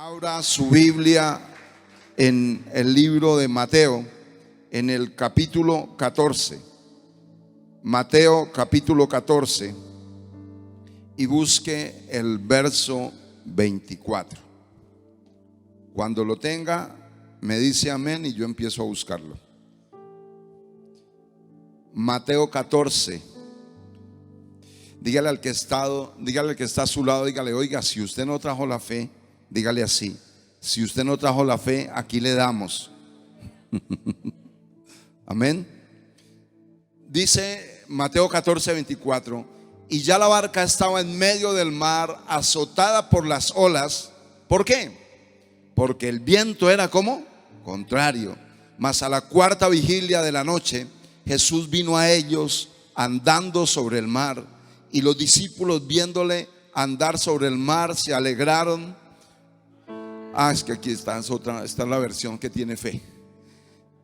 Abra su Biblia en el libro de Mateo, en el capítulo 14. Mateo capítulo 14 y busque el verso 24. Cuando lo tenga, me dice amén y yo empiezo a buscarlo. Mateo 14. Dígale al que está a su lado, dígale: oiga, si usted no trajo la fe, dígale así: si usted no trajo la fe, aquí le damos. Amén. Dice Mateo 14, 24: y ya la barca estaba en medio del mar, azotada por las olas. ¿Por qué? Porque el viento era como contrario. Mas a la cuarta vigilia de la noche, Jesús vino a ellos andando sobre el mar, y los discípulos, viéndole andar sobre el mar, se alegraron. Es que aquí está la versión que tiene fe.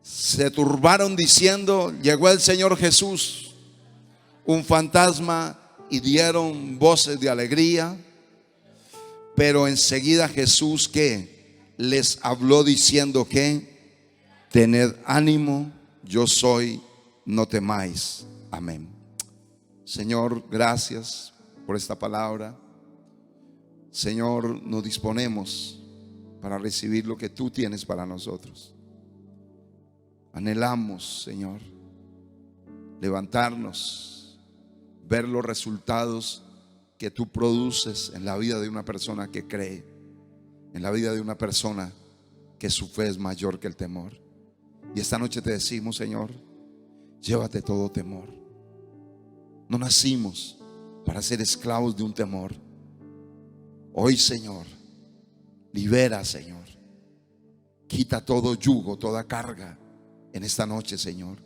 Se turbaron diciendo: llegó el Señor Jesús, un fantasma, y dieron voces de alegría. Pero enseguida Jesús, ¿qué? Les habló diciendo que: tened ánimo, yo soy, no temáis. Amén. Señor, gracias por esta palabra. Señor, nos disponemos para recibir lo que tú tienes para nosotros. Anhelamos, Señor, levantarnos, ver los resultados que tú produces en la vida de una persona que cree, en la vida de una persona que su fe es mayor que el temor. Y esta noche te decimos, Señor, llévate todo temor. No nacimos para ser esclavos de un temor. Hoy, Señor, libera, Señor. Quita todo yugo, toda carga en esta noche, Señor.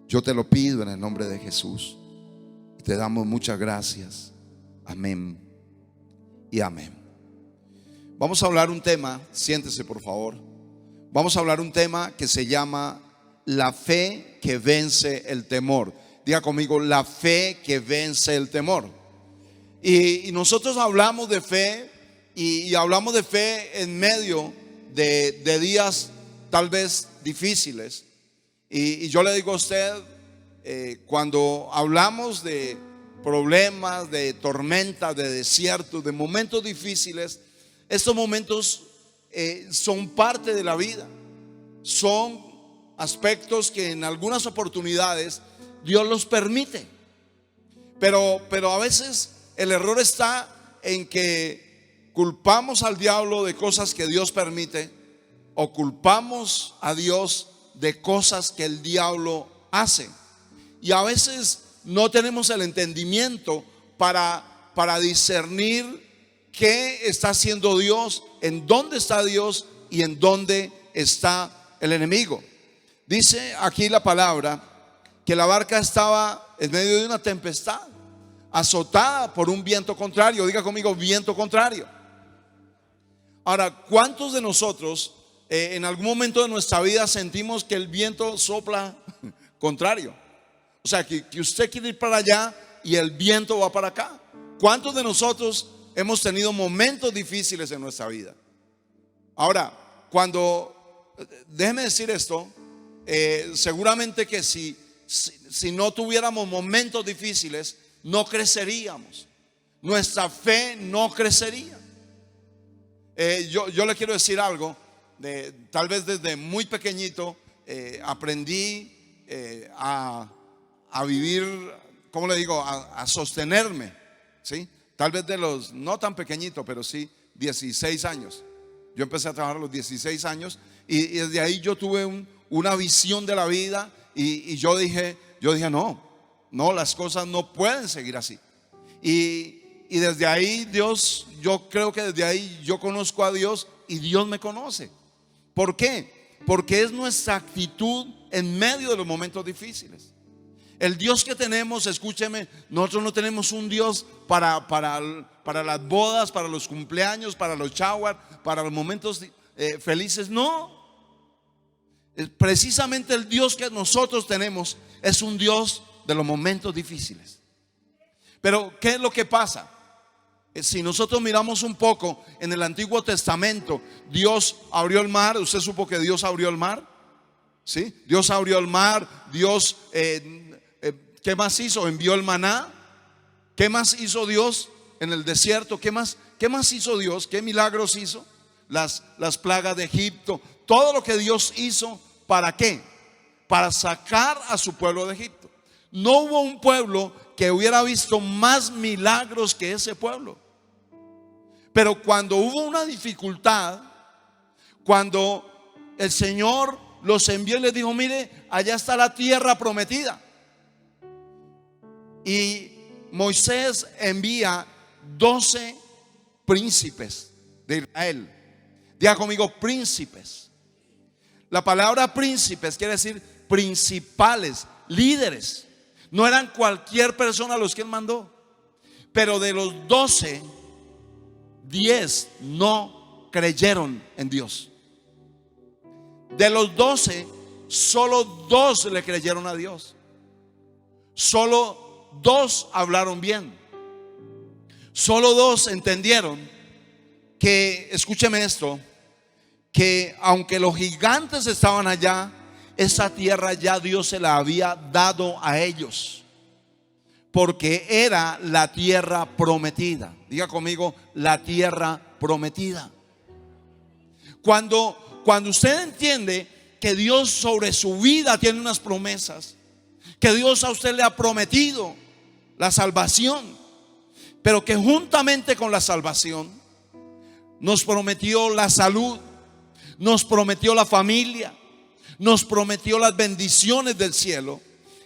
Yo te lo pido en el nombre de Jesús. Te damos muchas gracias. Amén y amén. Vamos a hablar un tema, siéntese por favor. Vamos a hablar un tema que se llama la fe que vence el temor. Diga conmigo: la fe que vence el temor. Y nosotros hablamos de fe, y hablamos de fe en medio de días tal vez difíciles. Y yo le digo a usted, cuando hablamos de problemas, de tormentas, de desiertos, de momentos difíciles, estos momentos son parte de la vida. Son aspectos que en algunas oportunidades Dios los permite. Pero a veces el error está en que culpamos al diablo de cosas que Dios permite, o culpamos a Dios de cosas que el diablo hace. Y a veces no tenemos el entendimiento para discernir qué está haciendo Dios, en dónde está Dios y en dónde está el enemigo. Dice aquí la palabra que la barca estaba en medio de una tempestad, azotada por un viento contrario. Diga conmigo: viento contrario. Ahora, ¿cuántos de nosotros en algún momento de nuestra vida sentimos que el viento sopla contrario? O sea, que usted quiere ir para allá y el viento va para acá. ¿Cuántos de nosotros hemos tenido momentos difíciles en nuestra vida? Ahora, déjeme decir esto, seguramente que si no tuviéramos momentos difíciles, no creceríamos. Nuestra fe no crecería. Yo le quiero decir algo. Tal vez desde muy pequeñito aprendí a vivir, ¿cómo le digo? A sostenerme, ¿sí? Tal vez de los, no tan pequeñito, pero sí 16 años. Yo empecé a trabajar a los 16 años y desde ahí yo tuve una visión de la vida y yo dije no, las cosas no pueden seguir así. Y desde ahí yo creo que desde ahí yo conozco a Dios y Dios me conoce. ¿Por qué? Porque es nuestra actitud en medio de los momentos difíciles. El Dios que tenemos, escúcheme, nosotros no tenemos un Dios para las bodas, para los cumpleaños, para los showers, para los momentos felices. No. Precisamente el Dios que nosotros tenemos es un Dios de los momentos difíciles. Pero ¿qué es lo que pasa? Si nosotros miramos un poco en el Antiguo Testamento, Dios abrió el mar. ¿Usted supo que Dios abrió el mar? ¿Sí? Dios abrió el mar. Dios, ¿qué más hizo? Envió el maná. ¿Qué más hizo Dios en el desierto? ¿Qué más hizo Dios? ¿Qué milagros hizo? Las plagas de Egipto. Todo lo que Dios hizo, ¿para qué? Para sacar a su pueblo de Egipto. No hubo un pueblo que hubiera visto más milagros que ese pueblo. Pero cuando hubo una dificultad, cuando el Señor los envió y les dijo: mire, allá está la tierra prometida. Y Moisés envía 12 príncipes de Israel. Diga conmigo: príncipes. La palabra príncipes quiere decir principales, líderes. No eran cualquier persona los que él mandó. Pero de los 12, 10 no creyeron en Dios. De los 12, solo 2 le creyeron a Dios. Solo 2 hablaron bien. Solo 2 entendieron que, escúcheme esto, que aunque los gigantes estaban allá, esa tierra ya Dios se la había dado a ellos, porque era la tierra prometida. Diga conmigo: la tierra prometida. Cuando usted entiende que Dios sobre su vida tiene unas promesas, que Dios a usted le ha prometido la salvación, pero que juntamente con la salvación nos prometió la salud, nos prometió la familia, nos prometió las bendiciones del cielo,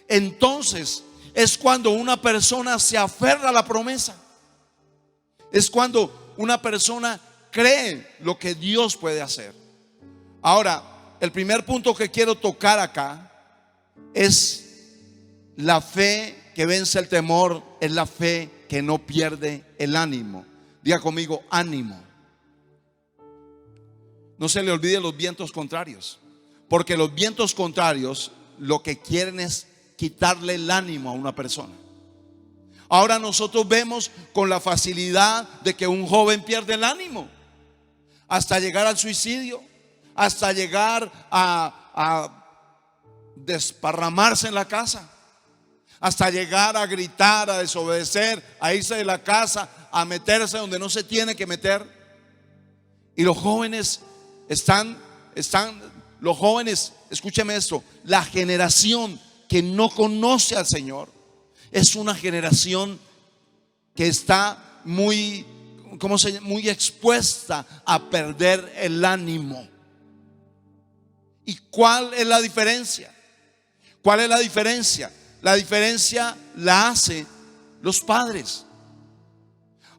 entonces es cuando una persona se aferra a la promesa. Es cuando una persona cree lo que Dios puede hacer. Ahora, el primer punto que quiero tocar acá es la fe que vence el temor, es la fe que no pierde el ánimo. Diga conmigo: ánimo. No se le olvide los vientos contrarios, porque los vientos contrarios lo que quieren es quitarle el ánimo a una persona. Ahora nosotros vemos con la facilidad de que un joven pierde el ánimo, hasta llegar al suicidio, hasta llegar a desparramarse en la casa, hasta llegar a gritar, a desobedecer, a irse de la casa, a meterse donde no se tiene que meter. Y los jóvenes los jóvenes, escúcheme esto, la generación que no conoce al Señor es una generación que está muy expuesta a perder el ánimo. ¿Y cuál es la diferencia? ¿Cuál es la diferencia? La diferencia la hacen los padres.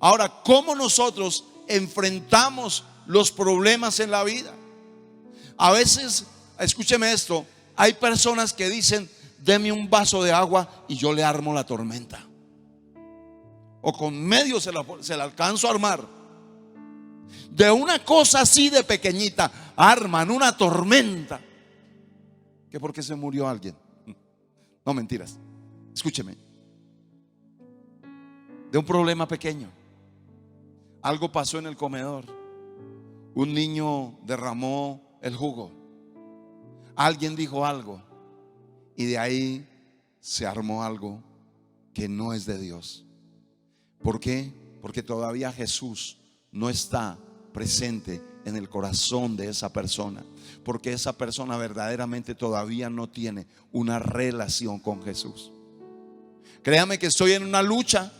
Ahora, ¿cómo nosotros enfrentamos los problemas en la vida? A veces, escúcheme esto, hay personas que dicen: deme un vaso de agua y yo le armo la tormenta, o con medio se la alcanzo a armar. De una cosa así de pequeñita arman una tormenta, que porque se murió alguien. No, mentiras. Escúcheme. De un problema pequeño, algo pasó en el comedor, un niño derramó el jugo, alguien dijo algo, y de ahí se armó algo que no es de Dios. ¿Por qué? Porque todavía Jesús no está presente en el corazón de esa persona, porque esa persona verdaderamente todavía no tiene una relación con Jesús. Créame que estoy en una lucha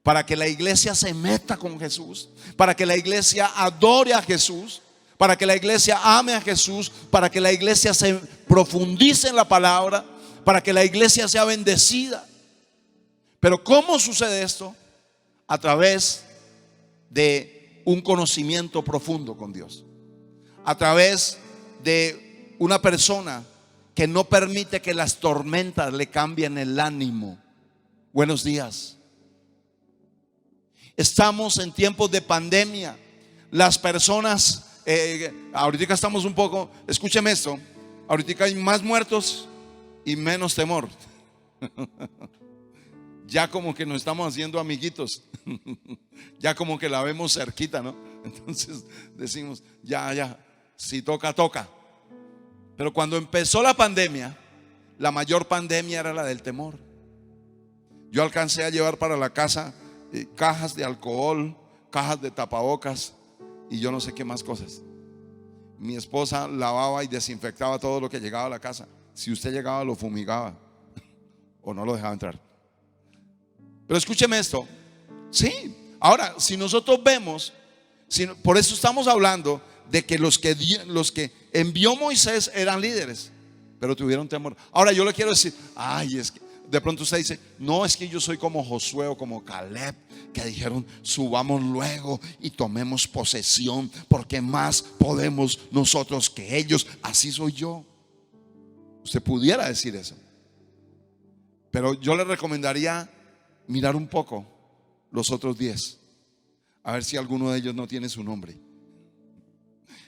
para que la iglesia se meta con Jesús, para que la iglesia adore a Jesús, para que la iglesia ame a Jesús, para que la iglesia se profundice en la palabra, para que la iglesia sea bendecida. Pero ¿cómo sucede esto? A través de un conocimiento profundo con Dios, a través de una persona que no permite que las tormentas le cambien el ánimo. Buenos días. Estamos en tiempos de pandemia. Las personas, ahorita estamos un poco, escúcheme esto, ahorita hay más muertos y menos temor. ya como que nos estamos haciendo amiguitos. Ya como que la vemos cerquita, ¿no? Entonces decimos, ya, si toca, toca. Pero cuando empezó la pandemia, la mayor pandemia era la del temor. Yo alcancé a llevar para la casa cajas de alcohol, cajas de tapabocas y yo no sé qué más cosas. Mi esposa lavaba y desinfectaba todo lo que llegaba a la casa. Si usted llegaba, lo fumigaba o no lo dejaba entrar. Pero escúcheme esto. Sí, ahora, si nosotros vemos, por eso estamos hablando de que los que envió Moisés eran líderes, pero tuvieron temor. Ahora yo le quiero decir, es que de pronto usted dice, no, es que yo soy como Josué o como Caleb, que dijeron, subamos luego y tomemos posesión, porque más podemos nosotros que ellos. Así soy yo. Usted pudiera decir eso, pero yo le recomendaría mirar un poco los otros 10, a ver si alguno de ellos no tiene su nombre.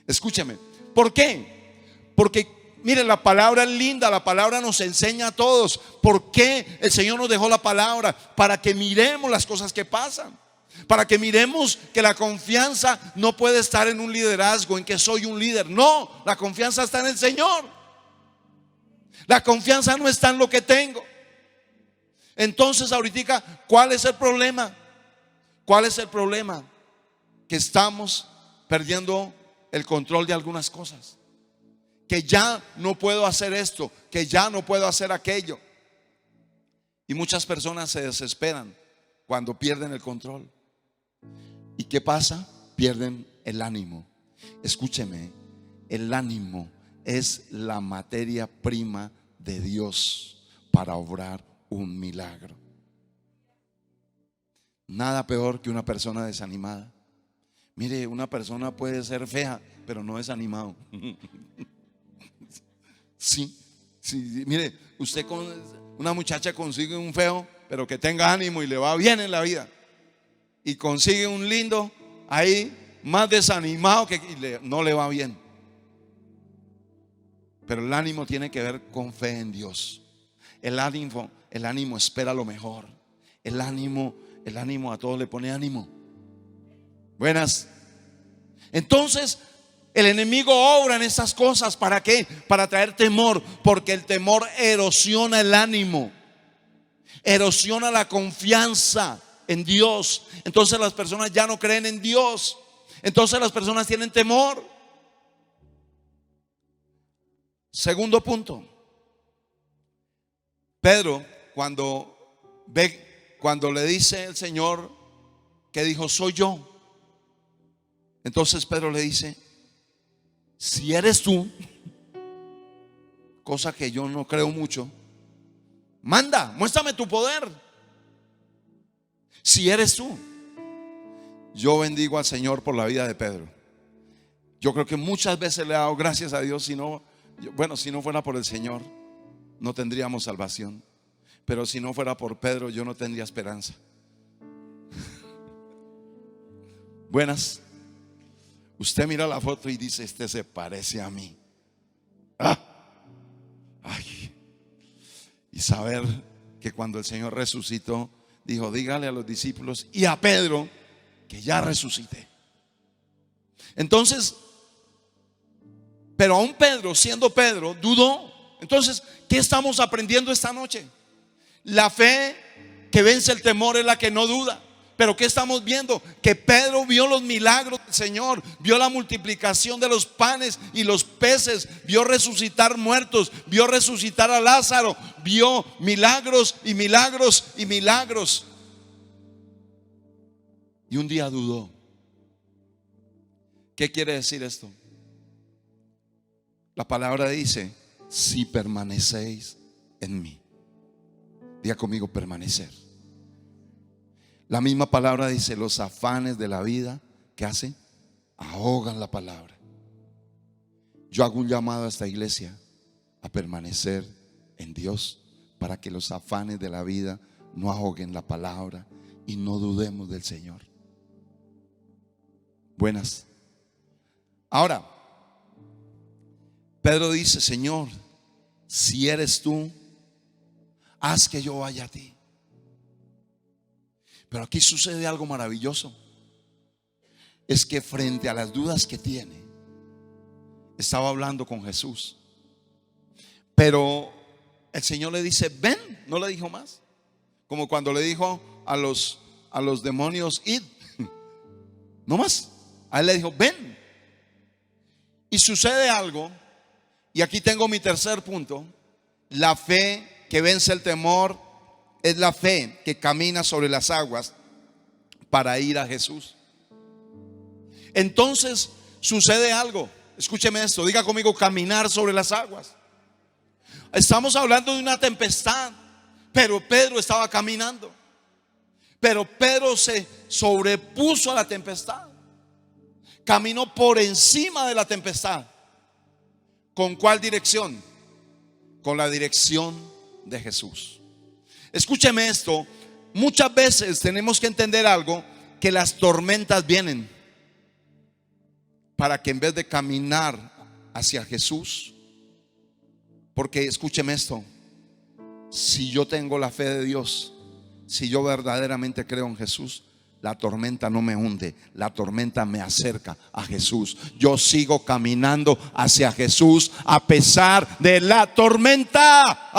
Escúcheme, ¿por qué? Porque mire, la palabra es linda, la palabra nos enseña a todos. ¿Por qué el Señor nos dejó la palabra? Para que miremos las cosas que pasan, para que miremos que la confianza no puede estar en un liderazgo, en que soy un líder. No, la confianza está en el Señor. La confianza no está en lo que tengo. Entonces ahorita, ¿cuál es el problema? ¿Cuál es el problema? Que estamos perdiendo el control de algunas cosas. Que ya no puedo hacer esto, que ya no puedo hacer aquello. Y muchas personas se desesperan cuando pierden el control. ¿Y qué pasa? Pierden el ánimo. Escúcheme, el ánimo es la materia prima de Dios para obrar un milagro. Nada peor que una persona desanimada. Mire, una persona puede ser fea, pero no desanimado. Sí, mire, usted con una muchacha consigue un feo, pero que tenga ánimo y le va bien en la vida. Y consigue un lindo ahí más desanimado que no le va bien. Pero el ánimo tiene que ver con fe en Dios. El ánimo espera lo mejor. El ánimo a todos le pone ánimo. Buenas. Entonces el enemigo obra en esas cosas. ¿Para qué? Para traer temor. Porque el temor erosiona el ánimo, erosiona la confianza en Dios. Entonces las personas ya no creen en Dios. Entonces las personas tienen temor. Segundo punto. Pedro, cuando le dice el Señor que dijo, soy yo. Entonces Pedro le dice, si eres tú, cosa que yo no creo mucho, manda, muéstrame tu poder. Si eres tú. Yo bendigo al Señor por la vida de Pedro. Yo creo que muchas veces le he dado gracias a Dios. Si no fuera por el Señor, no tendríamos salvación. Pero si no fuera por Pedro, yo no tendría esperanza. Buenas. Usted mira la foto y dice, este se parece a mí. Y saber que cuando el Señor resucitó, dijo, dígale a los discípulos y a Pedro que ya resucité. Entonces, pero aún Pedro, siendo Pedro, dudó. Entonces, ¿qué estamos aprendiendo esta noche? La fe que vence el temor es la que no duda. Pero ¿qué estamos viendo? Que Pedro vio los milagros del Señor, vio la multiplicación de los panes y los peces, vio resucitar muertos, vio resucitar a Lázaro, vio milagros y milagros y milagros. Y un día dudó. ¿Qué quiere decir esto? La palabra dice, si permanecéis en mí. Diga conmigo, permanecer. La misma palabra dice, los afanes de la vida, ¿qué hacen? Ahogan la palabra. Yo hago un llamado a esta iglesia a permanecer en Dios, para que los afanes de la vida no ahoguen la palabra y no dudemos del Señor. Buenas. Ahora, Pedro dice, Señor, si eres tú, haz que yo vaya a ti. Pero aquí sucede algo maravilloso. Es que frente a las dudas que tiene, estaba hablando con Jesús, pero el Señor le dice: ven. No le dijo más. Como cuando le dijo a los demonios: id. No más. A él le dijo: ven. Y sucede algo. Y aquí tengo mi tercer punto. La fe que vence el temor es la fe que camina sobre las aguas para ir a Jesús. Entonces sucede algo. Escúcheme esto, diga conmigo: caminar sobre las aguas. Estamos hablando de una tempestad, pero Pedro estaba caminando. Pero Pedro se sobrepuso a la tempestad. Caminó por encima de la tempestad. ¿Con cuál dirección? Con la dirección de Jesús. Escúcheme esto. Muchas veces tenemos que entender algo, que las tormentas vienen para que en vez de caminar hacia Jesús, porque escúcheme esto, si yo tengo la fe de Dios, si yo verdaderamente creo en Jesús, la tormenta no me hunde, la tormenta me acerca a Jesús. Yo sigo caminando hacia Jesús a pesar de la tormenta.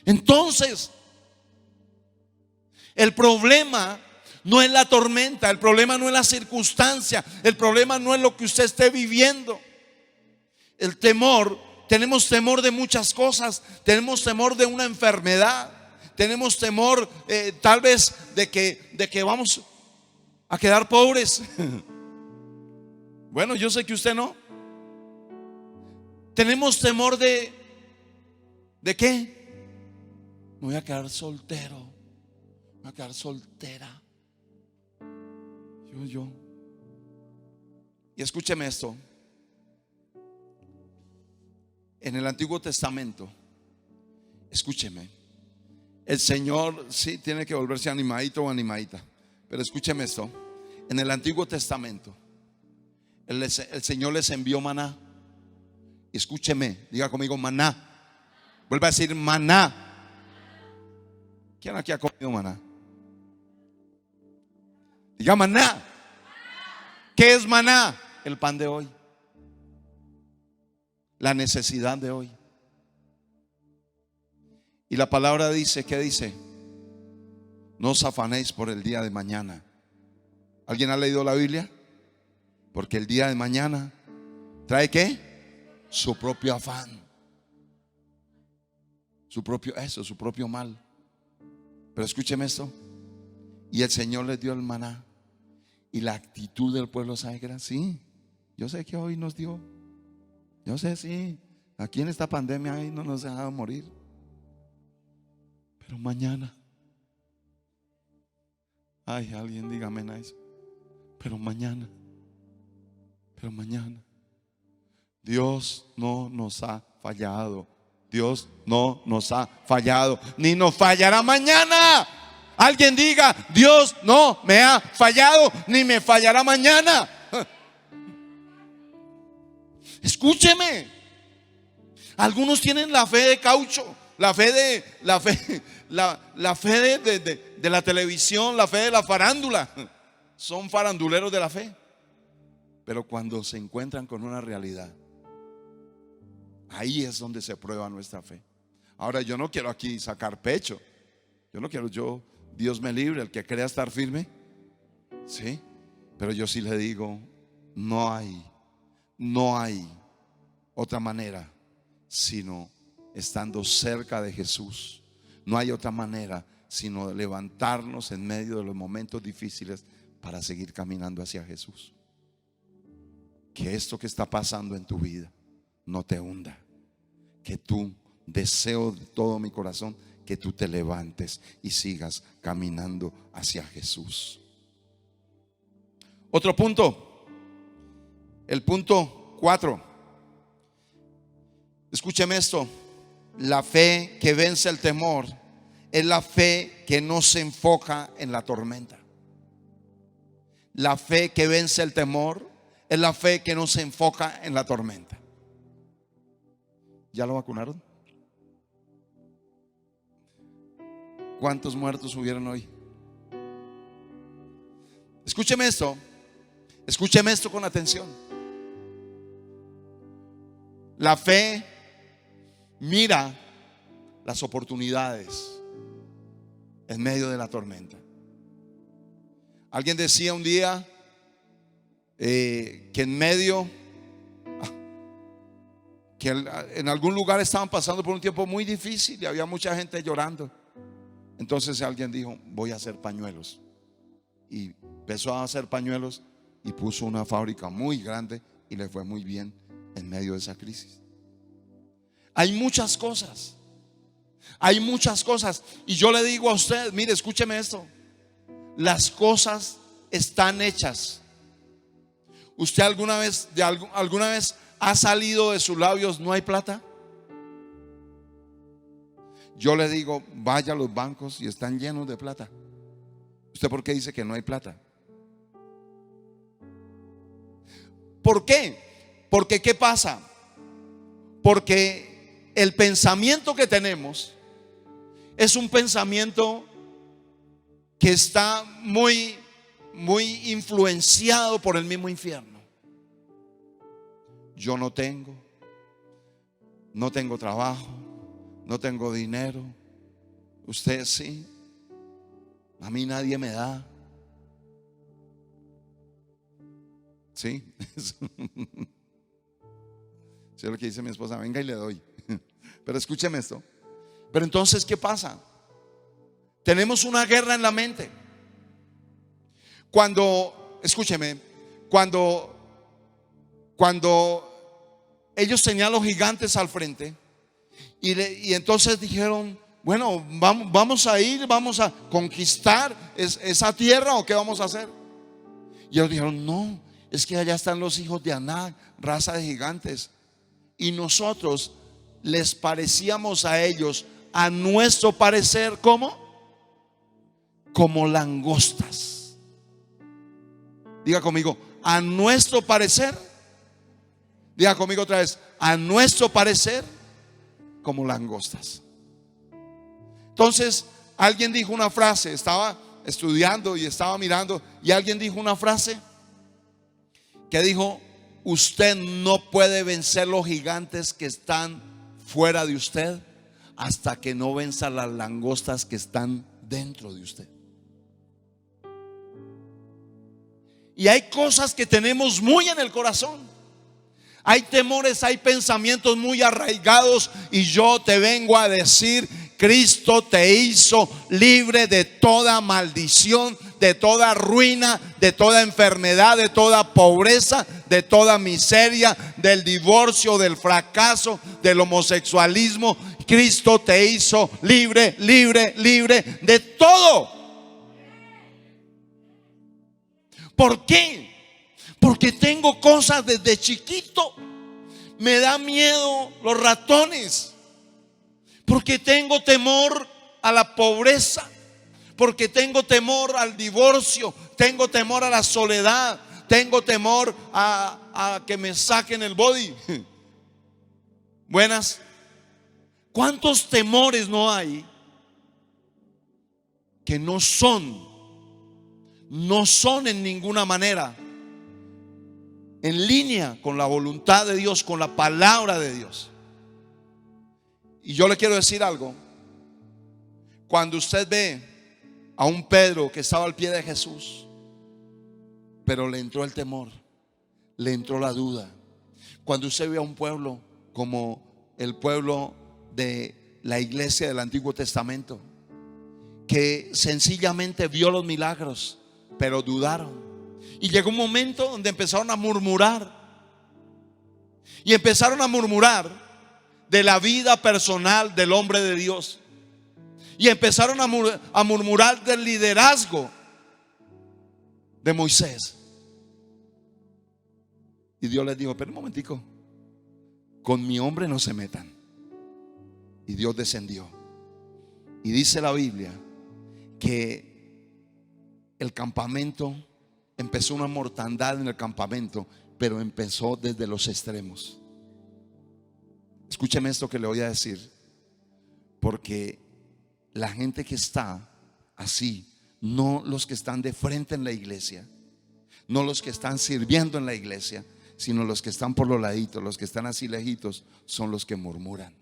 Entonces, el problema no es la tormenta, el problema no es la circunstancia, el problema no es lo que usted esté viviendo. El temor, tenemos temor de muchas cosas. Tenemos temor de una enfermedad. Tenemos temor tal vez de que vamos a quedar pobres. Bueno, yo sé que usted no. Tenemos temor ¿de qué? Me voy a quedar soltero, me voy a quedar soltera. Yo. Y escúcheme esto. En el Antiguo Testamento, escúcheme, el Señor sí tiene que volverse animadito o animadita. Pero escúcheme esto. En el Antiguo Testamento, el Señor les envió maná. Escúcheme, diga conmigo: maná. Vuelva a decir: maná. ¿Quién aquí ha comido maná? Diga: maná. ¿Qué es maná? El pan de hoy, la necesidad de hoy. Y la palabra dice, ¿qué dice? No os afanéis por el día de mañana. ¿Alguien ha leído la Biblia? Porque el día de mañana trae ¿qué? Su propio afán, su propio mal. Pero escúcheme esto. Y el Señor les dio el maná. Y la actitud del pueblo, ¿sabe qué era? Sí, yo sé que hoy nos dio. Yo sé, sí, aquí en esta pandemia ahí no nos dejaba morir. Pero mañana, ay, alguien dígame a eso. Pero mañana, Dios no nos ha fallado. Dios no nos ha fallado, ni nos fallará mañana. Alguien diga: Dios no me ha fallado, ni me fallará mañana. Escúcheme. Algunos tienen la fe de caucho, la fe de la televisión, la fe de la farándula. Son faranduleros de la fe. Pero cuando se encuentran con una realidad, ahí es donde se prueba nuestra fe. Ahora, yo no quiero aquí sacar pecho. Dios me libre, el que crea estar firme, sí. Pero yo sí le digo, no hay otra manera sino estando cerca de Jesús. No hay otra manera sino levantarnos en medio de los momentos difíciles para seguir caminando hacia Jesús. Que esto que está pasando en tu vida no te hunda. Que tú, deseo de todo mi corazón, que tú te levantes y sigas caminando hacia Jesús. Otro punto, el punto 4. Escúcheme esto. La fe que vence el temor es la fe que no se enfoca en la tormenta. La fe que vence el temor es la fe que no se enfoca en la tormenta. ¿Ya lo vacunaron? ¿Cuántos muertos hubieron hoy? Escúcheme esto. Escúcheme esto con atención. La fe mira las oportunidades en medio de la tormenta. Alguien decía un día que en medio, que en algún lugar estaban pasando por un tiempo muy difícil y había mucha gente llorando. Entonces alguien dijo: voy a hacer pañuelos. Y empezó a hacer pañuelos y puso una fábrica muy grande y le fue muy bien en medio de esa crisis. Hay muchas cosas. Hay muchas cosas. Y yo le digo a usted, mire, escúcheme esto. Las cosas están hechas. ¿Usted alguna vez ha salido de sus labios: no hay plata? Yo le digo: vaya a los bancos y están llenos de plata. ¿Usted por qué dice que no hay plata? ¿Por qué? Porque ¿qué pasa? Porque el pensamiento que tenemos es un pensamiento que está muy influenciado por el mismo infierno. Yo no tengo trabajo, no tengo dinero. Usted sí, a mí nadie me da. Sí. Eso es lo que dice mi esposa: venga y le doy. Pero escúcheme esto. Pero entonces, ¿qué pasa? Tenemos una guerra en la mente. Escúcheme, cuando ellos tenían los gigantes al frente y entonces dijeron: bueno, vamos a ir, vamos a conquistar esa tierra, ¿o qué vamos a hacer? Y ellos dijeron: no, es que allá están los hijos de Anak, raza de gigantes, y nosotros les parecíamos a ellos, a nuestro parecer, ¿cómo? Como langostas. Diga conmigo: a nuestro parecer. Diga conmigo otra vez: a nuestro parecer, como langostas. Entonces alguien dijo una frase. Estaba estudiando y estaba mirando, y alguien dijo una frase que dijo: usted no puede vencer los gigantes que están fuera de usted hasta que no venza las langostas que están dentro de usted. Y hay cosas que tenemos muy en el corazón. Hay temores, hay pensamientos muy arraigados. Y yo te vengo a decir: Cristo te hizo libre de toda maldición, de toda ruina, de toda enfermedad, de toda pobreza, de toda miseria, del divorcio, del fracaso, del homosexualismo. Cristo te hizo libre, libre, libre de todo. ¿Por qué? Porque tengo cosas desde chiquito. Me da miedo los ratones. Porque tengo temor a la pobreza. Porque tengo temor al divorcio. Tengo temor a la soledad. Tengo temor a que me saquen el body. Buenas. ¿Cuántos temores no hay que no son en ninguna manera en línea con la voluntad de Dios, con la palabra de Dios? Y yo le quiero decir algo. Cuando usted ve a un Pedro que estaba al pie de Jesús, pero le entró el temor, le entró la duda. Cuando usted ve a un pueblo como el pueblo de la iglesia del Antiguo Testamento, que sencillamente vio los milagros, pero dudaron. Y llegó un momento donde empezaron a murmurar. Y empezaron a murmurar de la vida personal del hombre de Dios. Y empezaron a murmurar del liderazgo de Moisés. Y Dios les dijo: pero un momentico, con mi hombre no se metan. Y Dios descendió. Y dice la Biblia que el campamento, empezó una mortandad en el campamento, pero empezó desde los extremos. Escúcheme esto que le voy a decir, porque la gente que está así, no los que están de frente en la iglesia, no los que están sirviendo en la iglesia, sino los que están por los laditos, los que están así lejitos, son los que murmuran.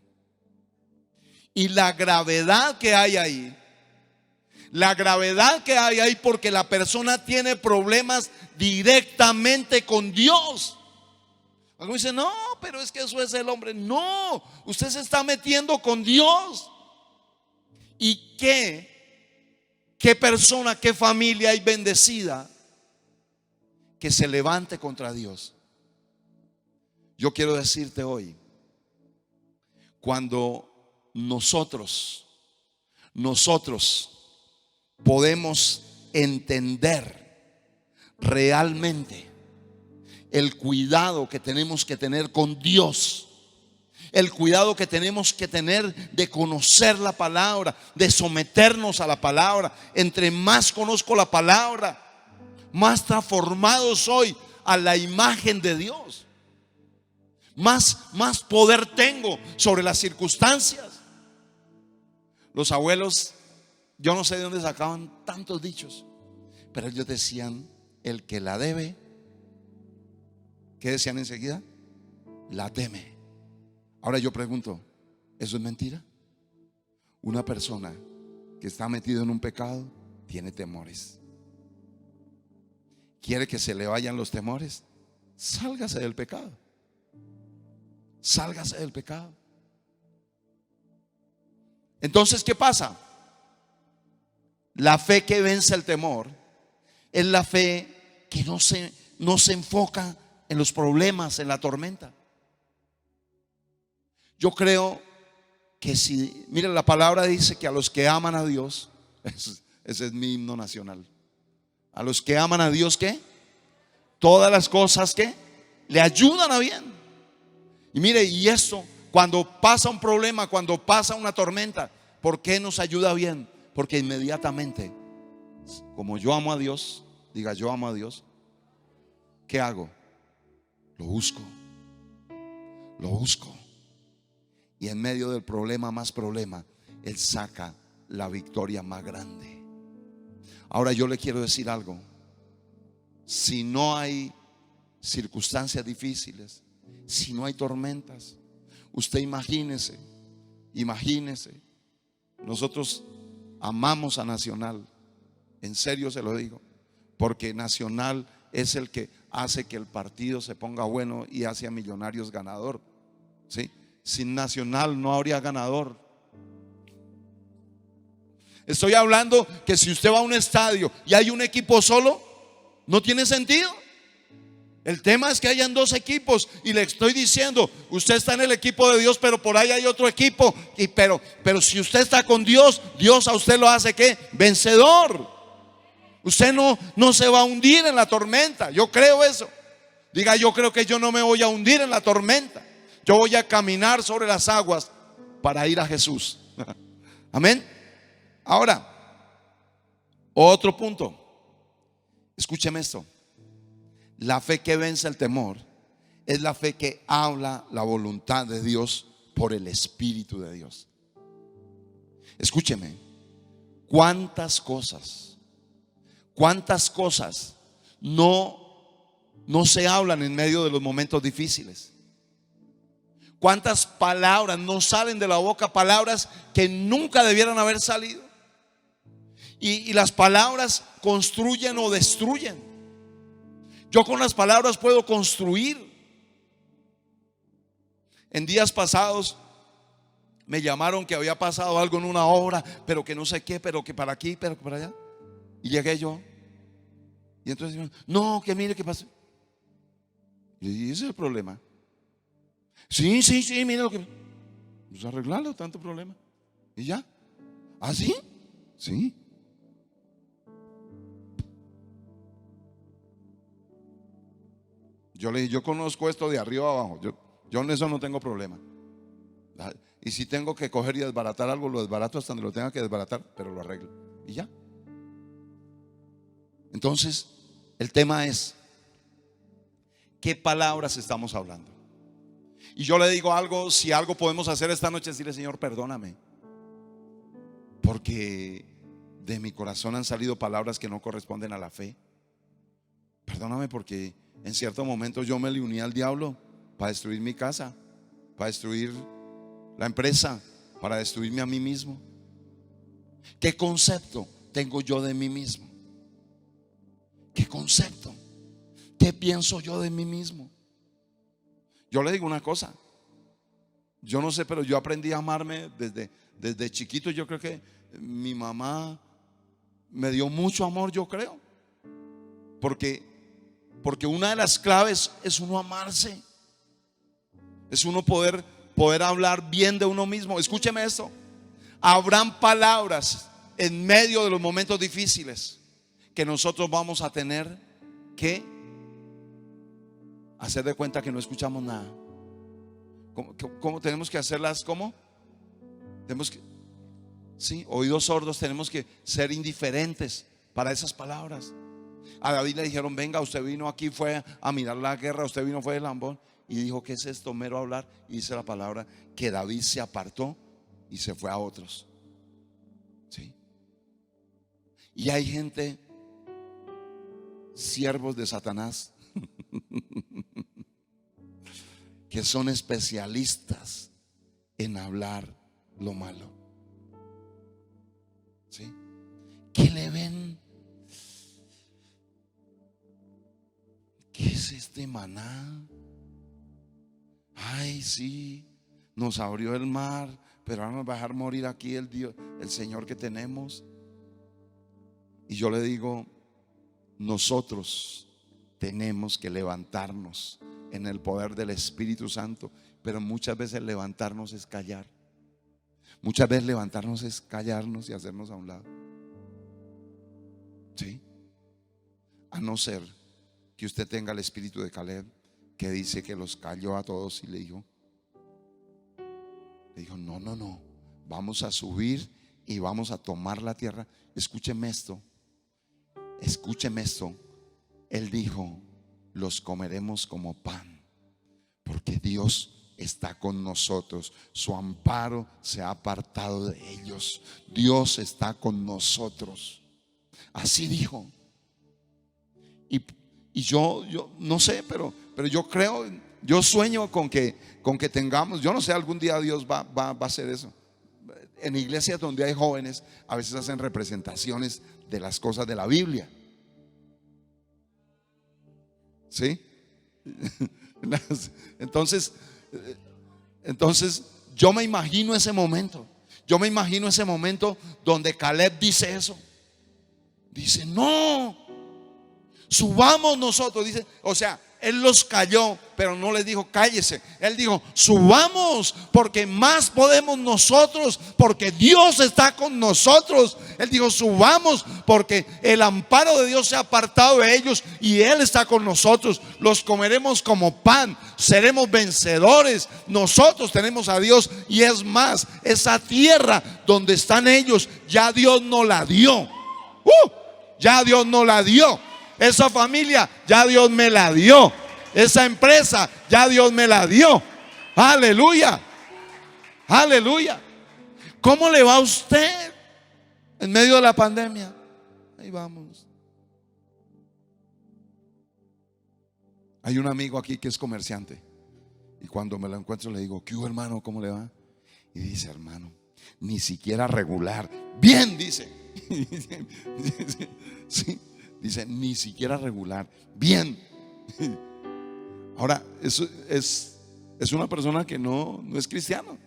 Y la gravedad que hay ahí, porque la persona tiene problemas directamente con Dios. Algo dice, no, pero es que eso es el hombre. No, usted se está metiendo con Dios. ¿Y qué persona, qué familia hay bendecida que se levante contra Dios? Yo quiero decirte hoy, cuando nosotros podemos entender realmente el cuidado que tenemos que tener con Dios, el cuidado que tenemos que tener de conocer la palabra, de someternos a la palabra. Entre más conozco la palabra, más transformado soy a la imagen de Dios. Más poder tengo sobre las circunstancias. Los abuelos, yo no sé de dónde sacaban tantos dichos, pero ellos decían, el que la debe, ¿qué decían enseguida? La teme. Ahora yo pregunto, ¿eso es mentira? Una persona que está metida en un pecado tiene temores. ¿Quiere que se le vayan los temores? Sálgase del pecado. Sálgase del pecado. Entonces, ¿qué pasa? La fe que vence el temor es la fe que no se enfoca en los problemas, en la tormenta. Yo creo que si, miren, la palabra dice que a los que aman a Dios, ese es mi himno nacional. A los que aman a Dios, ¿qué? Todas las cosas que le ayudan a bien. Y mire, y esto, cuando pasa un problema, cuando pasa una tormenta, ¿por qué nos ayuda bien? Porque inmediatamente, como yo amo a Dios, diga, yo amo a Dios, ¿qué hago? Lo busco. Lo busco. Y en medio del problema, más problema, Él saca la victoria más grande. Ahora yo le quiero decir algo. Si no hay circunstancias difíciles, si no hay tormentas, usted imagínese, nosotros amamos a Nacional, en serio se lo digo, porque Nacional es el que hace que el partido se ponga bueno y hace a Millonarios ganador, ¿sí? Sin Nacional no habría ganador. Estoy hablando que si usted va a un estadio y hay un equipo solo, no tiene sentido. El tema es que hayan dos equipos. Y le estoy diciendo, usted está en el equipo de Dios, pero por ahí hay otro equipo. Pero si usted está con Dios, Dios a usted lo hace ¿qué? Vencedor. Usted no se va a hundir en la tormenta. Yo creo eso. Diga, yo creo que yo no me voy a hundir en la tormenta. Yo voy a caminar sobre las aguas para ir a Jesús. Amén. Ahora, otro punto. Escúcheme esto. La fe que vence el temor es la fe que habla la voluntad de Dios por el Espíritu de Dios. Escúcheme. ¿Cuántas cosas no se hablan en medio de los momentos difíciles? ¿Cuántas palabras no salen de la boca? Palabras que nunca debieran haber salido. Y las palabras construyen o destruyen. Yo con las palabras puedo construir. En días pasados me llamaron que había pasado algo en una obra, pero que no sé qué, pero que para aquí, pero que para allá. Y llegué yo. Y entonces, no, que mire qué pasó. Y ese es el problema. Sí, mire lo que. Pues arreglarlo, tanto problema. Y ya. ¿Ah, sí? Sí. Yo le dije, yo conozco esto de arriba abajo. Yo en eso no tengo problema. Y si tengo que coger y desbaratar algo, lo desbarato hasta donde lo tenga que desbaratar, pero lo arreglo. Y ya. Entonces, el tema es, ¿qué palabras estamos hablando? Y yo le digo algo, si algo podemos hacer esta noche, decirle, Señor, perdóname. porque de mi corazón han salido palabras que no corresponden a la fe. Perdóname, porque en cierto momento yo me le uní al diablo para destruir mi casa, para destruir la empresa, para destruirme a mí mismo. ¿Qué concepto tengo yo de mí mismo? ¿Qué concepto? ¿Qué pienso yo de mí mismo? Yo le digo una cosa, yo no sé, pero yo aprendí a amarme desde chiquito. Yo creo que mi mamá me dio mucho amor, yo creo, porque una de las claves es uno amarse, es uno poder hablar bien de uno mismo. Escúcheme esto: habrán palabras en medio de los momentos difíciles que nosotros vamos a tener que hacer de cuenta que no escuchamos nada. ¿Cómo tenemos que hacerlas? ¿Cómo? Tenemos que, sí, oídos sordos. Tenemos que ser indiferentes para esas palabras. A David le dijeron: venga, usted vino aquí, fue a mirar la guerra, usted vino, fue de lambón. Y dijo: ¿qué es esto, mero hablar? Y dice la palabra que David se apartó y se fue a otros. ¿Sí? Y hay gente, siervos de Satanás, que son especialistas en hablar lo malo. ¿Sí? ¿Qué le ven? ¿Qué es este maná? Ay, sí, nos abrió el mar, pero ahora nos va a dejar morir aquí el Dios, el Señor que tenemos. Y yo le digo: nosotros tenemos que levantarnos en el poder del Espíritu Santo, pero muchas veces levantarnos es callar. Muchas veces levantarnos es callarnos y hacernos a un lado. ¿Sí? A no ser que usted tenga el espíritu de Caleb, que dice que los calló a todos y le dijo: no, vamos a subir y vamos a tomar la tierra. Escúcheme esto. Él dijo: los comeremos como pan, porque Dios está con nosotros. Su amparo se ha apartado de ellos. Dios está con nosotros. Así dijo. Y yo no sé, pero yo creo, yo sueño con que tengamos, yo no sé, algún día Dios va a hacer eso. En iglesias donde hay jóvenes, a veces hacen representaciones de las cosas de la Biblia. ¿Sí? Entonces yo me imagino ese momento. Yo me imagino ese momento donde Caleb dice eso. Dice: no, subamos nosotros. Dice, o sea, él los calló, pero no les dijo cállese. Él dijo: subamos, porque más podemos nosotros, porque Dios está con nosotros. Él dijo: subamos, porque el amparo de Dios se ha apartado de ellos y Él está con nosotros. Los comeremos como pan, seremos vencedores. Nosotros tenemos a Dios, y es más, esa tierra donde están ellos, ya Dios nos la dio. Ya Dios nos la dio. Esa familia, ya Dios me la dio. Esa empresa, ya Dios me la dio. Aleluya. Aleluya. ¿Cómo le va a usted en medio de la pandemia? Ahí vamos. Hay un amigo aquí que es comerciante, y cuando me lo encuentro le digo: ¿qué hubo, hermano? ¿Cómo le va? Y dice: hermano, ni siquiera regular. Bien, dice. Sí. Dice: ni siquiera regular. Bien. Ahora, eso es una persona que no es cristiano.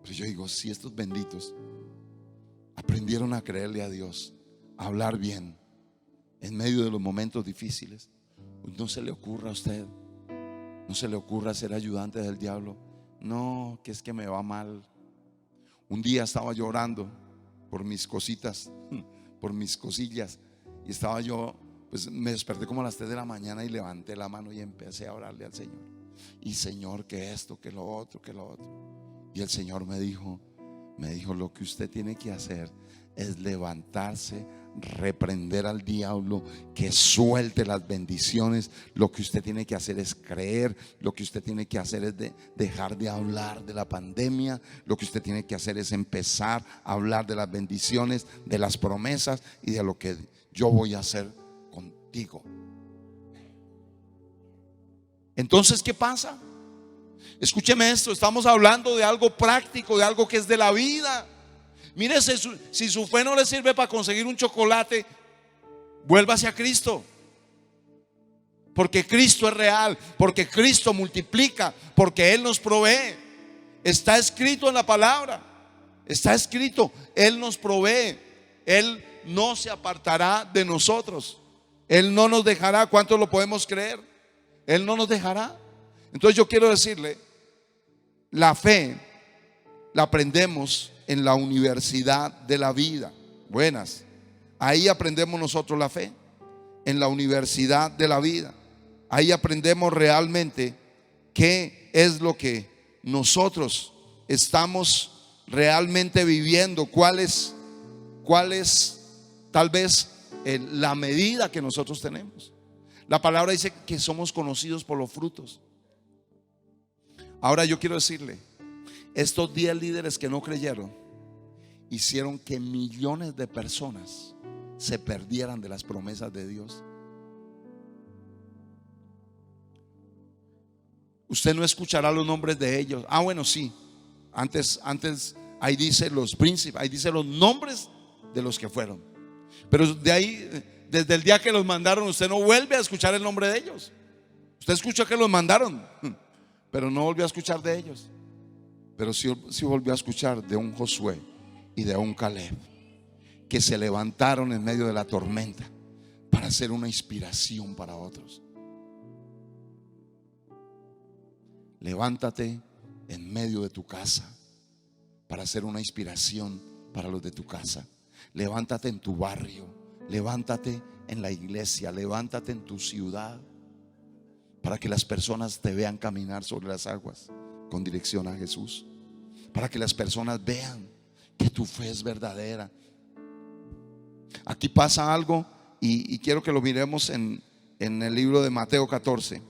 Pero yo digo: si estos benditos aprendieron a creerle a Dios, a hablar bien en medio de los momentos difíciles, pues no se le ocurra a usted, no se le ocurra ser ayudante del diablo. No, que es que me va mal. Un día estaba llorando por mis cositas, por mis cosillas. Y estaba yo, pues me desperté como a las 3 de la mañana y levanté la mano y empecé a orarle al Señor. Y Señor, que esto, que lo otro, que lo otro. Y el Señor me dijo: lo que usted tiene que hacer es levantarse, reprender al diablo, que suelte las bendiciones. Lo que usted tiene que hacer es creer. Lo que usted tiene que hacer es dejar de hablar de la pandemia. Lo que usted tiene que hacer es empezar a hablar de las bendiciones, de las promesas y de lo que yo voy a hacer contigo. Entonces, ¿qué pasa? Escúcheme esto, estamos hablando de algo práctico, de algo que es de la vida. Mire, si su fe no le sirve para conseguir un chocolate, vuélvase a Cristo. Porque Cristo es real, porque Cristo multiplica, porque Él nos provee. Está escrito en la palabra, está escrito, Él nos provee. Él no se apartará de nosotros. Él no nos dejará. ¿Cuánto lo podemos creer? Él no nos dejará. Entonces yo quiero decirle, la fe la aprendemos en la universidad de la vida. Buenas. Ahí aprendemos nosotros la fe, en la universidad de la vida. Ahí aprendemos realmente qué es lo que nosotros estamos realmente viviendo, cuál es tal vez la medida que nosotros tenemos. La palabra dice que somos conocidos por los frutos. Ahora yo quiero decirle, estos 10 líderes que no creyeron hicieron que millones de personas se perdieran de las promesas de Dios. Usted no escuchará los nombres de ellos. Ah, bueno, sí. Antes ahí dice los príncipes, ahí dice los nombres de los que fueron. Pero de ahí, desde el día que los mandaron, usted no vuelve a escuchar el nombre de ellos. Usted escuchó que los mandaron, pero no volvió a escuchar de ellos. Pero sí volvió a escuchar de un Josué y de un Caleb, que se levantaron en medio de la tormenta para ser una inspiración para otros. Levántate en medio de tu casa para ser una inspiración para los de tu casa. Levántate en tu barrio, levántate en la iglesia, levántate en tu ciudad, para que las personas te vean caminar sobre las aguas con dirección a Jesús, para que las personas vean que tu fe es verdadera. Aquí pasa algo y quiero que lo miremos en el libro de Mateo 14,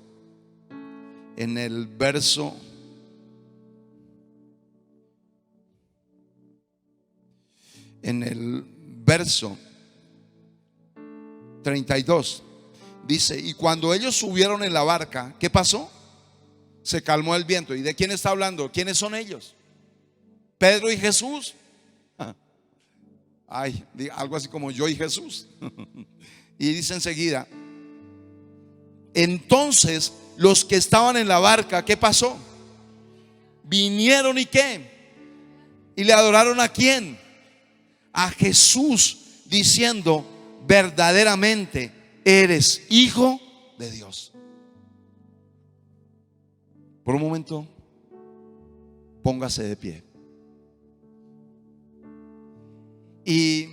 en el verso 32. Dice: y cuando ellos subieron en la barca, ¿qué pasó? Se calmó el viento. ¿Y de quién está hablando? ¿Quiénes son ellos? Pedro y Jesús. Ay, algo así como yo y Jesús. Y dice enseguida: entonces los que estaban en la barca, ¿qué pasó? Vinieron y ¿qué? Y le adoraron ¿a quién? A Jesús, diciendo: verdaderamente eres hijo de Dios. Por un momento, póngase de pie y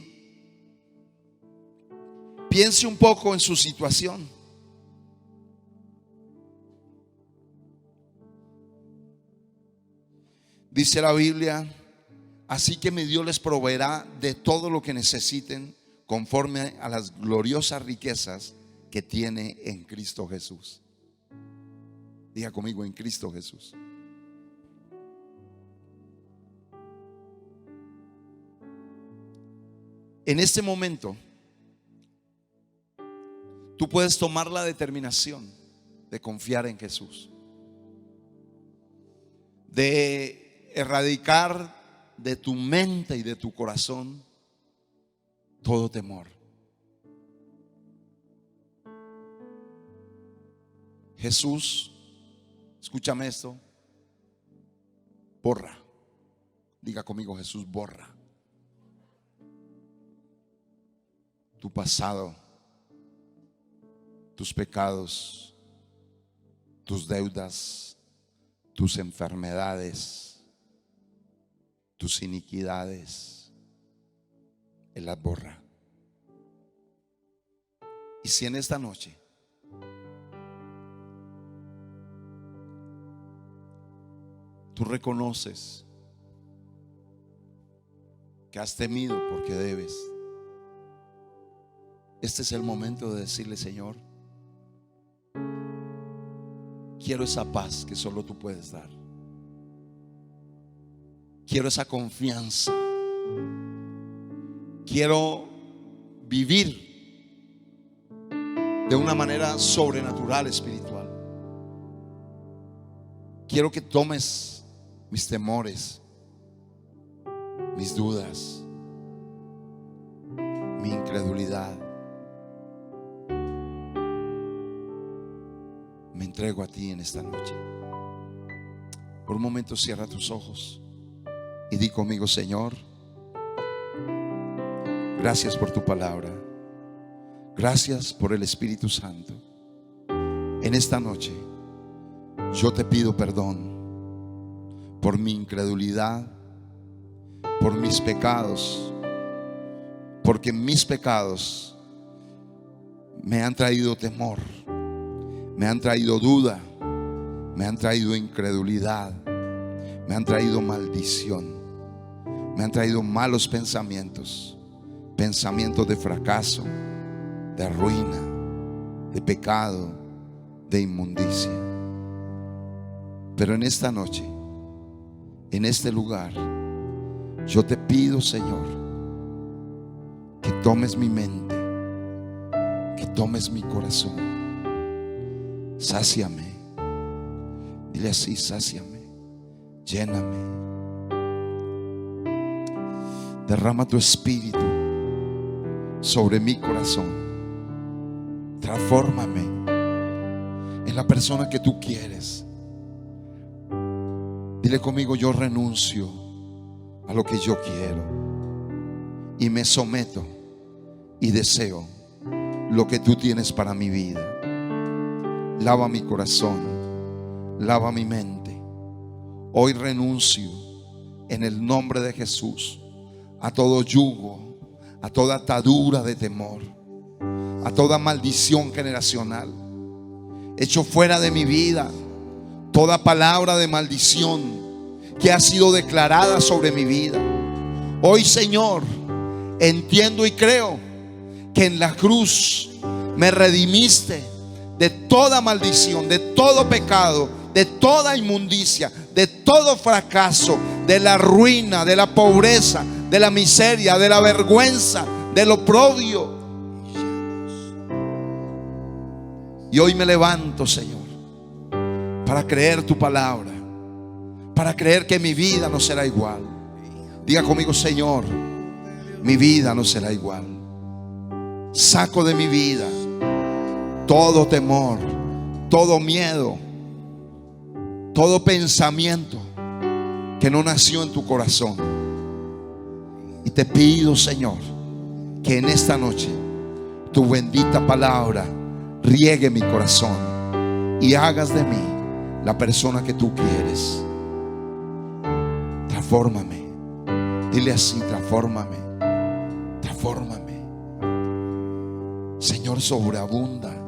piense un poco en su situación. Dice la Biblia: así que mi Dios les proveerá de todo lo que necesiten conforme a las gloriosas riquezas que tiene en Cristo Jesús. Diga conmigo: en Cristo Jesús. En este momento, tú puedes tomar la determinación de confiar en Jesús, de erradicar de tu mente y de tu corazón todo temor. Jesús, escúchame esto, borra. Diga conmigo: Jesús borra tu pasado, tus pecados, tus deudas, tus enfermedades, tus iniquidades. Él las borra. Y si en esta noche tú reconoces que has temido porque debes, Este es el momento de decirle: Señor, quiero esa paz que solo tú puedes dar. Quiero esa confianza. Quiero vivir de una manera sobrenatural, espiritual. Quiero que tomes mis temores, mis dudas, mi incredulidad. Me entrego a ti en esta noche. Por un momento cierra tus ojos y di conmigo: Señor, gracias por tu palabra. Gracias por el Espíritu Santo. En esta noche yo te pido perdón por mi incredulidad, por mis pecados, porque mis pecados me han traído temor, me han traído duda, me han traído incredulidad, me han traído maldición, me han traído malos pensamientos, pensamientos de fracaso, de ruina, de pecado, de inmundicia. Pero en esta noche, en este lugar, yo te pido, Señor, que tomes mi mente, que tomes mi corazón. Sáciame. Dile así: sáciame, lléname. Derrama tu espíritu sobre mi corazón. Transfórmame en la persona que tú quieres. Dile conmigo: yo renuncio a lo que yo quiero y me someto y deseo lo que tú tienes para mi vida. Lava mi corazón, lava mi mente. Hoy renuncio en el nombre de Jesús a todo yugo, a toda atadura de temor, a toda maldición generacional. Echo fuera de mi vida toda palabra de maldición que ha sido declarada sobre mi vida. Hoy, Señor, entiendo y creo que en la cruz me redimiste de toda maldición, de todo pecado, de toda inmundicia, de todo fracaso, de la ruina, de la pobreza, de la miseria, de la vergüenza, del oprobio. Y hoy me levanto, Señor, para creer tu palabra, para creer que mi vida no será igual. Diga conmigo: Señor, mi vida no será igual. Saco de mi vida todo temor, todo miedo, todo pensamiento que no nació en tu corazón. Y te pido, Señor, que en esta noche tu bendita palabra riegue mi corazón y hagas de mí la persona que tú quieres. Transfórmame. Dile así: transfórmame, transfórmame. Señor, sobreabunda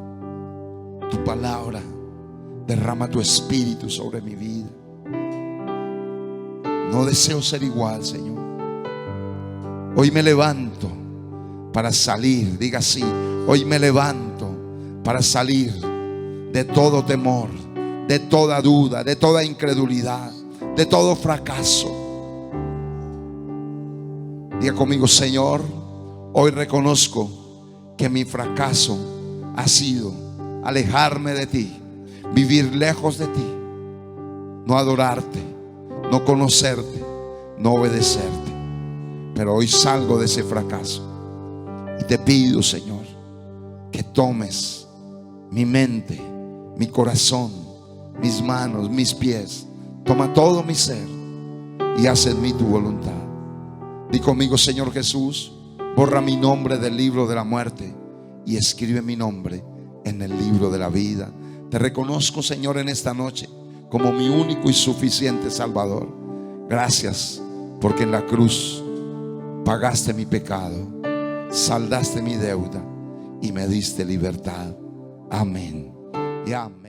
tu palabra. Derrama tu espíritu sobre mi vida. No deseo ser igual, Señor. Hoy me levanto para salir. Diga así: hoy me levanto para salir de todo temor, de toda duda, de toda incredulidad, de todo fracaso. Diga conmigo: Señor, hoy reconozco que mi fracaso ha sido alejarme de ti, vivir lejos de ti, no adorarte, no conocerte, no obedecerte. Pero hoy salgo de ese fracaso y te pido, Señor, que tomes mi mente, mi corazón, mis manos, mis pies. Toma todo mi ser y haz en mí tu voluntad. Di conmigo: Señor Jesús, borra mi nombre del libro de la muerte y escribe mi nombre en el libro de la vida. Te reconozco, Señor, en esta noche como mi único y suficiente Salvador. Gracias porque en la cruz pagaste mi pecado, saldaste mi deuda y me diste libertad. Amén y amén.